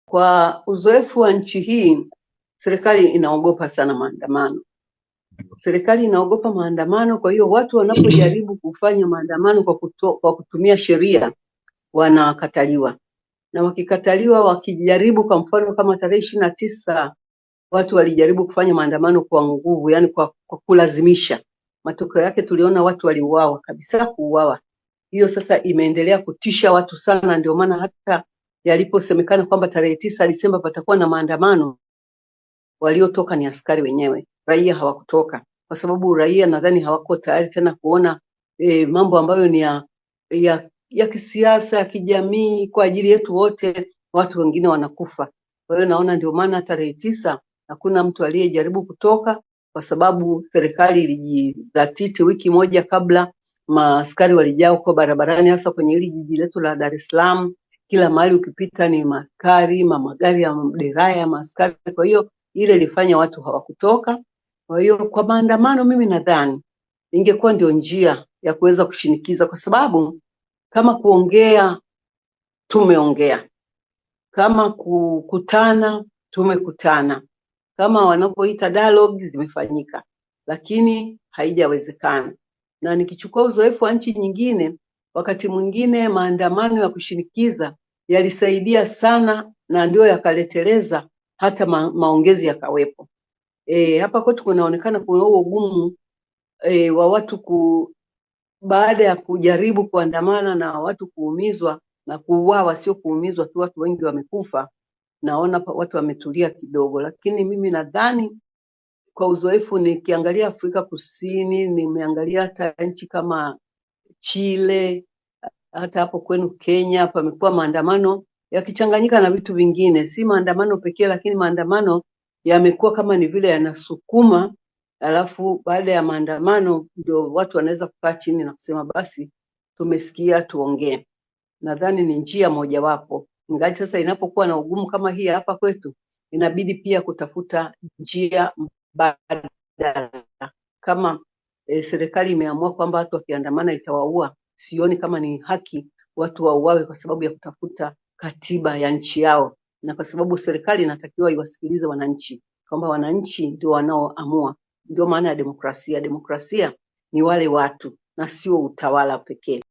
Kwa uzoefu wa nchi hii, serikali inaogopa sana maandamano. Serikali inaogopa maandamano, kwa hiyo watu wanapojaribu kufanya maandamano kwa kutumia sheria wanakataliwa. Na wakikataliwa, wakijaribu kwa mfano kama tarehe 29 watu walijaribu kufanya maandamano kwa nguvu, yani kwa kulazimisha. Matokeo yake tuliona watu waliuawa kabisa, kuuawa. Hiyo sasa imeendelea kutisha watu sana, ndio maana hata yaliposemekana kwamba tarehe 9 Disemba patakuwa na maandamano, waliotoka ni askari wenyewe, raia hawakutoka, kwa sababu raia nadhani hawako tayari tena kuona mambo ambayo ni ya kisiasa, ya kijamii, kwa ajili yetu wote, watu wengine wanakufa. Kwa hiyo naona ndio maana tarehe 9 hakuna mtu aliyejaribu kutoka, kwa sababu serikali ilijidhatiti wiki moja kabla. Maaskari walijaa huko barabarani, hasa kwenye hili jiji letu la Dar es Salaam. Kila mahali ukipita ni maaskari, magari ya maderaya, maaskari. Kwa hiyo ile ilifanya watu hawakutoka. Kwa hiyo kwa maandamano, mimi nadhani ingekuwa ndio njia ya kuweza kushinikiza, kwa sababu kama kuongea tumeongea, kama kukutana tumekutana, kama wanapoita dialogue zimefanyika, lakini haijawezekana. Na nikichukua uzoefu wa nchi nyingine, wakati mwingine maandamano ya kushinikiza yalisaidia sana, na ndio yakaleteleza hata maongezi yakawepo. Hapa kwetu kunaonekana kuna ugumu wa watu baada ya kujaribu kuandamana na watu kuumizwa na kuuawa, sio kuumizwa tu, watu wengi wamekufa. Naona watu wametulia kidogo, lakini mimi nadhani kwa uzoefu, nikiangalia Afrika Kusini, nimeangalia hata nchi kama Chile, hata hapo kwenu Kenya, pamekuwa maandamano yakichanganyika na vitu vingine, si maandamano pekee, lakini maandamano yamekuwa kama ni vile yanasukuma, alafu baada ya maandamano ndio watu wanaweza kukaa chini na kusema basi tumesikia, tuongee. Nadhani ni njia mojawapo, ingawa sasa inapokuwa na ugumu kama hii hapa kwetu, inabidi pia kutafuta njia mbadala. Kama serikali imeamua kwamba watu wakiandamana itawaua, sioni kama ni haki watu wauawe kwa sababu ya kutafuta katiba ya nchi yao, na kwa sababu serikali inatakiwa iwasikilize wananchi, kwamba wananchi ndio wanaoamua. Ndio maana ya demokrasia. Demokrasia ni wale watu na sio utawala pekee.